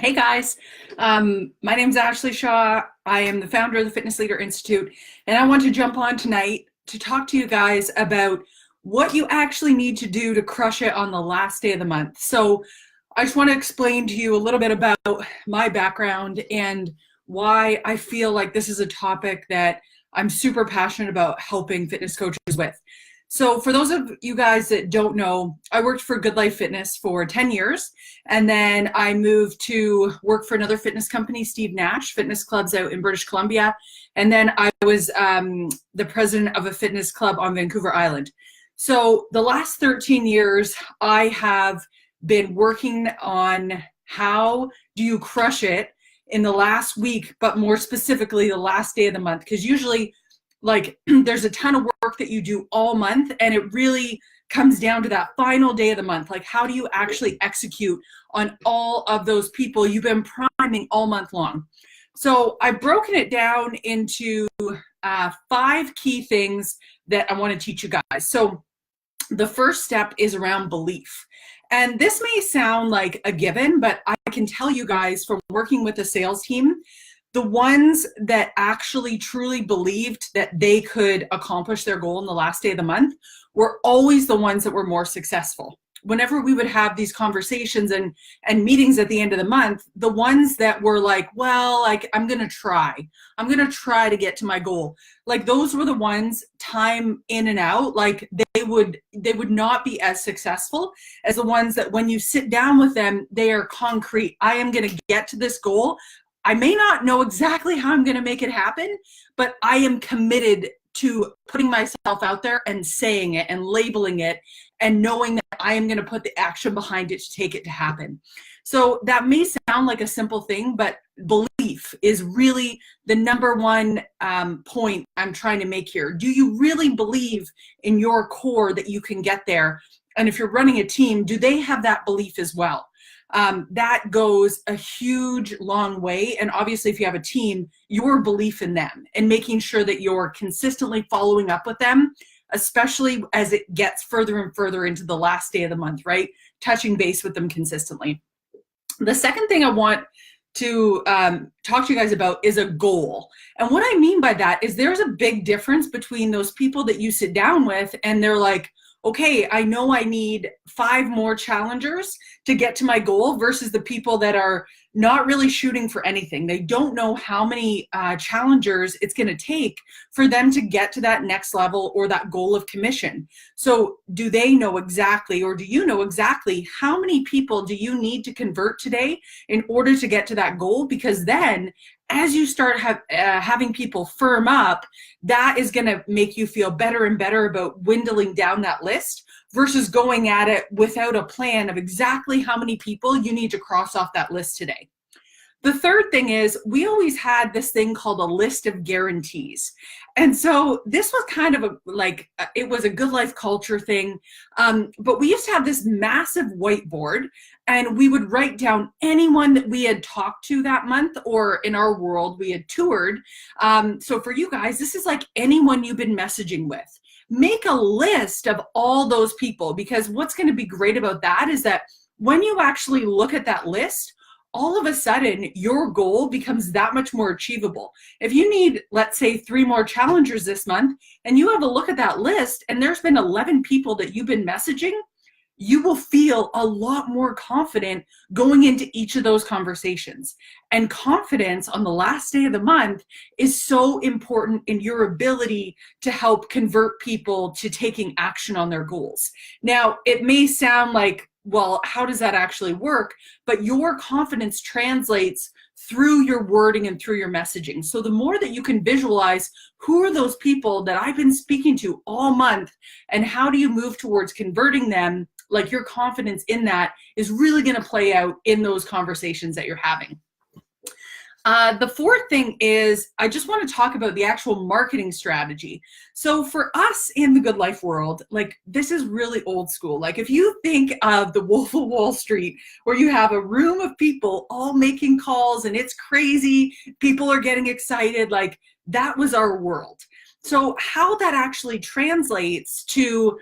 Hey guys, my name's Ashley Shaw. I am the founder of the Fitness Leader Institute, and I want to jump on tonight to talk to you guys about what you actually need to do to crush it on the last day of the month. So, I just want to explain to you a little bit about my background and why I feel like this is a topic that I'm super passionate about helping fitness coaches with. So, for those of you guys that don't know, I worked for Good Life Fitness for 10 years. And then I moved to work for another fitness company, Steve Nash Fitness Clubs out in British Columbia. And then I was the president of a fitness club on Vancouver Island. So the last 13 years, I have been working on how do you crush it in the last week, but more specifically, the last day of the month. Because usually, like, there's a ton of work that you do all month, and it really comes down to that final day of the month. Like, how do you actually execute on all of those people you've been priming all month long? So I've broken it down into 5 key things that I want to teach you guys. So the first step is around belief. And this may sound like a given, but I can tell you guys from working with a sales team, the ones that actually truly believed that they could accomplish their goal in the last day of the month were always the ones that were more successful. Whenever we would have these conversations and meetings at the end of the month, the ones that were like, well, like, I'm going to try to get to my goal. Like, those were the ones time in and out, like they would not be as successful as the ones that when you sit down with them, they are concrete. I am going to get to this goal. I may not know exactly how I'm going to make it happen, but I am committed to putting myself out there and saying it and labeling it and knowing that I am going to put the action behind it to take it to happen. So that may sound like a simple thing, but belief is really the number one point I'm trying to make here. Do you really believe in your core that you can get there? And if you're running a team, do they have that belief as well? That goes a huge, long way. And obviously, if you have a team, your belief in them and making sure that you're consistently following up with them, especially as it gets further and further into the last day of the month, right? Touching base with them consistently. The second thing I want to talk to you guys about is a goal. And what I mean by that is there's a big difference between those people that you sit down with and they're like, okay, I know I need 5 more challengers to get to my goal versus the people that are not really shooting for anything. They don't know how many challengers it's going to take for them to get to that next level or that goal of commission. So do they know exactly, or do you know exactly how many people do you need to convert today in order to get to that goal? Because then as you start having people firm up, that is going to make you feel better and better about dwindling down that list versus going at it without a plan of exactly how many people you need to cross off that list today. The third thing is we always had this thing called a list of guarantees. And so this was kind of it was a good life culture thing. But we used to have this massive whiteboard and we would write down anyone that we had talked to that month, or in our world, we had toured. So for you guys, this is like anyone you've been messaging with. Make a list of all those people, because what's going to be great about that is that when you actually look at that list, all of a sudden your goal becomes that much more achievable. If you need, let's say, 3 more challengers this month, and you have a look at that list and there's been 11 people that you've been messaging, you will feel a lot more confident going into each of those conversations. And confidence on the last day of the month is so important in your ability to help convert people to taking action on their goals. Now, it may sound like, well, how does that actually work? But your confidence translates through your wording and through your messaging. So the more that you can visualize who are those people that I've been speaking to all month and how do you move towards converting them, like your confidence in that is really going to play out in those conversations that you're having. The fourth thing is I just want to talk about the actual marketing strategy. So for us in the Good Life world, like, this is really old school. Like, if you think of the Wolf of Wall Street, where you have a room of people all making calls and it's crazy, people are getting excited, like, that was our world. So how that actually translates to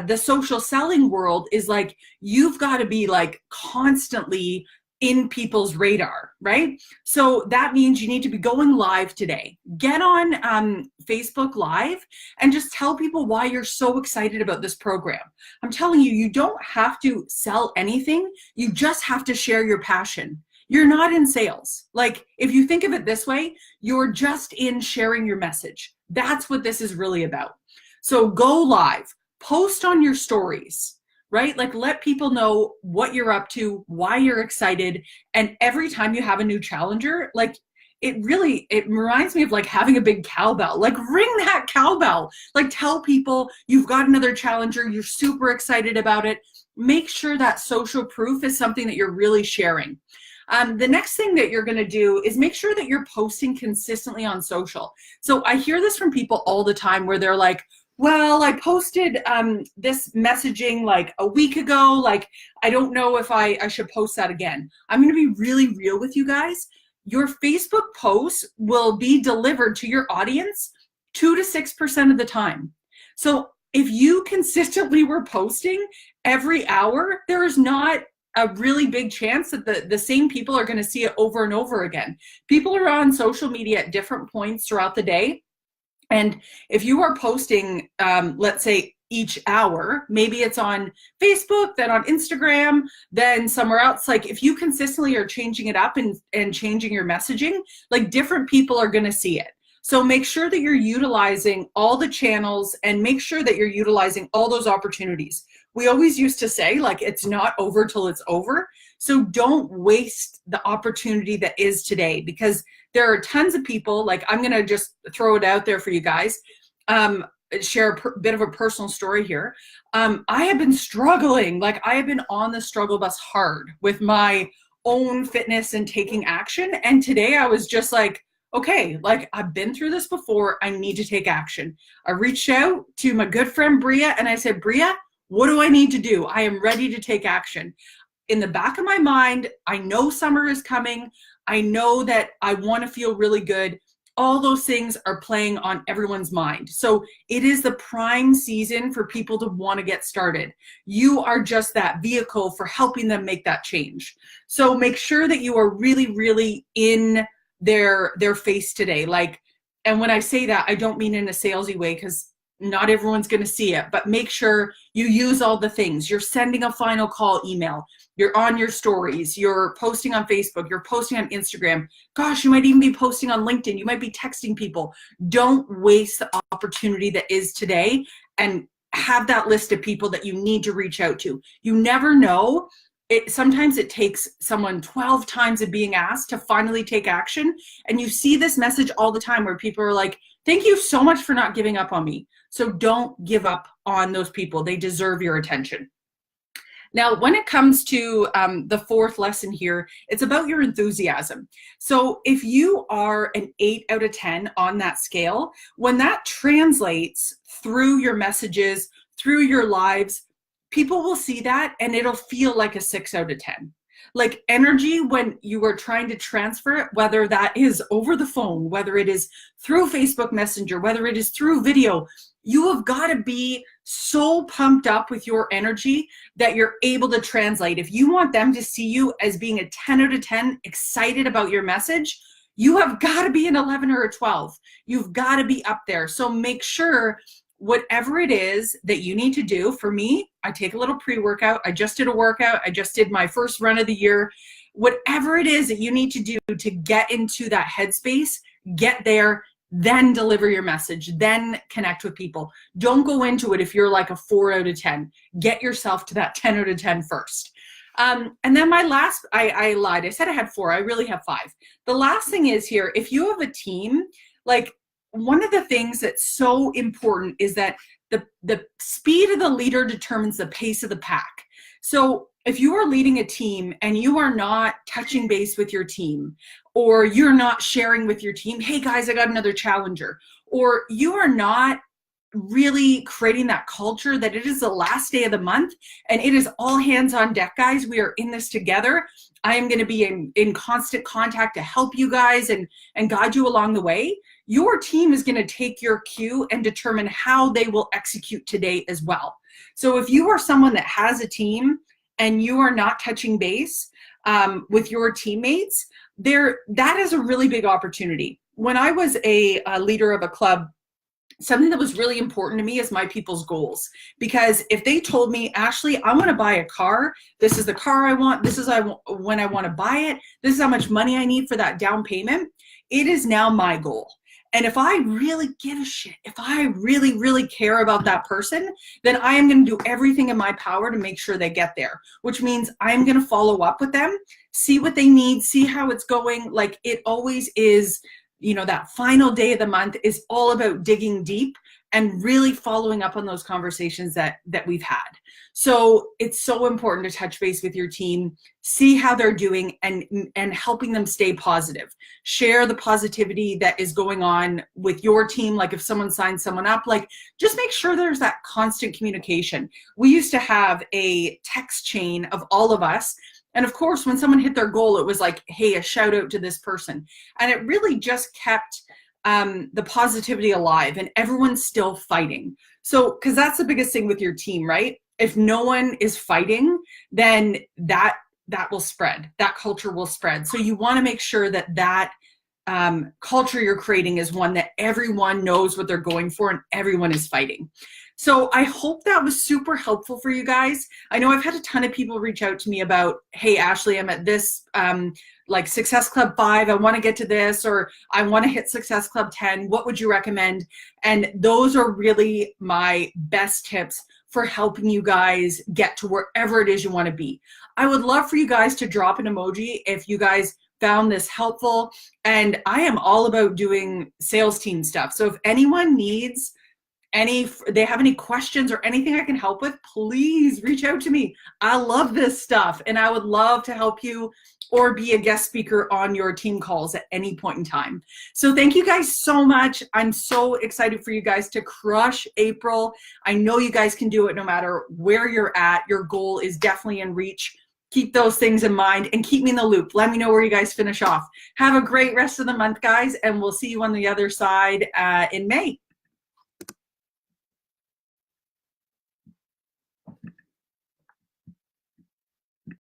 the social selling world is like, you've got to be like constantly in people's radar, right? So that means you need to be going live today. Get on Facebook Live and just tell people why you're so excited about this program. I'm telling you, you don't have to sell anything. You just have to share your passion. You're not in sales. Like, if you think of it this way, you're just in sharing your message. That's what this is really about. So go live, post on your stories, right? Like, let people know what you're up to, why you're excited. And every time you have a new challenger, like, it reminds me of like having a big cowbell. Like, ring that cowbell. Like, tell people you've got another challenger, you're super excited about it. Make sure that social proof is something that you're really sharing. The next thing that you're going to do is make sure that you're posting consistently on social. So I hear this from people all the time where they're like, well, I posted this messaging like a week ago. Like, I don't know if I should post that again. I'm going to be really real with you guys. Your Facebook posts will be delivered to your audience 2 to 6% of the time. So if you consistently were posting every hour, there is not a really big chance that the same people are going to see it over and over again. People are on social media at different points throughout the day. And if you are posting, let's say each hour, maybe it's on Facebook, then on Instagram, then somewhere else. Like, if you consistently are changing it up and changing your messaging, like, different people are going to see it. So make sure that you're utilizing all the channels and make sure that you're utilizing all those opportunities. We always used to say, like, it's not over till it's over. So don't waste the opportunity that is today, because there are tons of people. Like, I'm going to just throw it out there for you guys. Share a bit of a personal story here. I have been struggling. Like, I have been on the struggle bus hard with my own fitness and taking action. And today I was just like, okay, like, I've been through this before. I need to take action. I reached out to my good friend Bria and I said, Bria, what do I need to do? I am ready to take action. In the back of my mind, I know summer is coming. I know that I want to feel really good. All those things are playing on everyone's mind. So it is the prime season for people to want to get started. You are just that vehicle for helping them make that change. So make sure that you are really, really in their face today. Like, and when I say that, I don't mean in a salesy way, because not everyone's going to see it, but make sure you use all the things. You're sending a final call email. You're on your stories. You're posting on Facebook. You're posting on Instagram. Gosh, you might even be posting on LinkedIn. You might be texting people. Don't waste the opportunity that is today, and have that list of people that you need to reach out to. You never know. Sometimes it takes someone 12 times of being asked to finally take action. And you see this message all the time where people are like, thank you so much for not giving up on me. So don't give up on those people. They deserve your attention. Now, when it comes to the fourth lesson here, it's about your enthusiasm. So if you are an 8 out of 10 on that scale, when that translates through your messages, through your lives, people will see that and it'll feel like a 6 out of 10. Like, energy, when you are trying to transfer it, whether that is over the phone, whether it is through Facebook Messenger, whether it is through video, you have got to be so pumped up with your energy that you're able to translate. If you want them to see you as being a 10 out of 10, excited about your message, you have got to be an 11 or a 12. You've got to be up there. So make sure whatever it is that you need to do. For me, I take a little pre-workout. I just did a workout. I just did my first run of the year. Whatever it is that you need to do to get into that headspace, get there, then deliver your message, then connect with people. Don't go into it if you're like a 4 out of 10. Get yourself to that 10 out of 10 first. And then my last, I lied. I said I had 4. I really have 5. The last thing is here, if you have a team, like, one of the things that's so important is that the speed of the leader determines the pace of the pack. So if you are leading a team and you are not touching base with your team, or you're not sharing with your team, hey guys, I got another challenger, or you are not really creating that culture that it is the last day of the month and it is all hands on deck, guys, we are in this together. I am going to be in constant contact to help you guys and guide you along the way. Your team is going to take your cue and determine how they will execute today as well. So if you are someone that has a team and you are not touching base, with your teammates, that is a really big opportunity. When I was a leader of a club, something that was really important to me is my people's goals. Because if they told me, Ashley, I want to buy a car, this is the car I want, this is when I want to buy it, this is how much money I need for that down payment, it is now my goal. And if I really give a shit, if I really, really care about that person, then I am going to do everything in my power to make sure they get there, which means I'm going to follow up with them, see what they need, see how it's going. Like it always is, you know, that final day of the month is all about digging deep and really following up on those conversations that we've had. So it's so important to touch base with your team, see how they're doing, and helping them stay positive. Share the positivity that is going on with your team. Like if someone signs someone up, like just make sure there's that constant communication. We used to have a text chain of all of us. And of course, when someone hit their goal, it was like, hey, a shout out to this person. And it really just kept the positivity alive, and everyone's still fighting. So, because that's the biggest thing with your team, right? If no one is fighting, then that will spread. That culture will spread. So you want to make sure that culture you're creating is one that everyone knows what they're going for and everyone is fighting. So I hope that was super helpful for you guys. I know I've had a ton of people reach out to me about, hey, Ashley, I'm at this like Success Club 5, I want to get to this, or I want to hit Success Club 10. What would you recommend? And those are really my best tips for helping you guys get to wherever it is you want to be. I would love for you guys to drop an emoji if you guys found this helpful. And I am all about doing sales team stuff. So if anyone needs they have any questions or anything I can help with, please reach out to me. I love this stuff and I would love to help you or be a guest speaker on your team calls at any point in time. So thank you guys so much. I'm so excited for you guys to crush April. I know you guys can do it no matter where you're at. Your goal is definitely in reach. Keep those things in mind and keep me in the loop. Let me know where you guys finish off. Have a great rest of the month, guys, and we'll see you on the other side in May.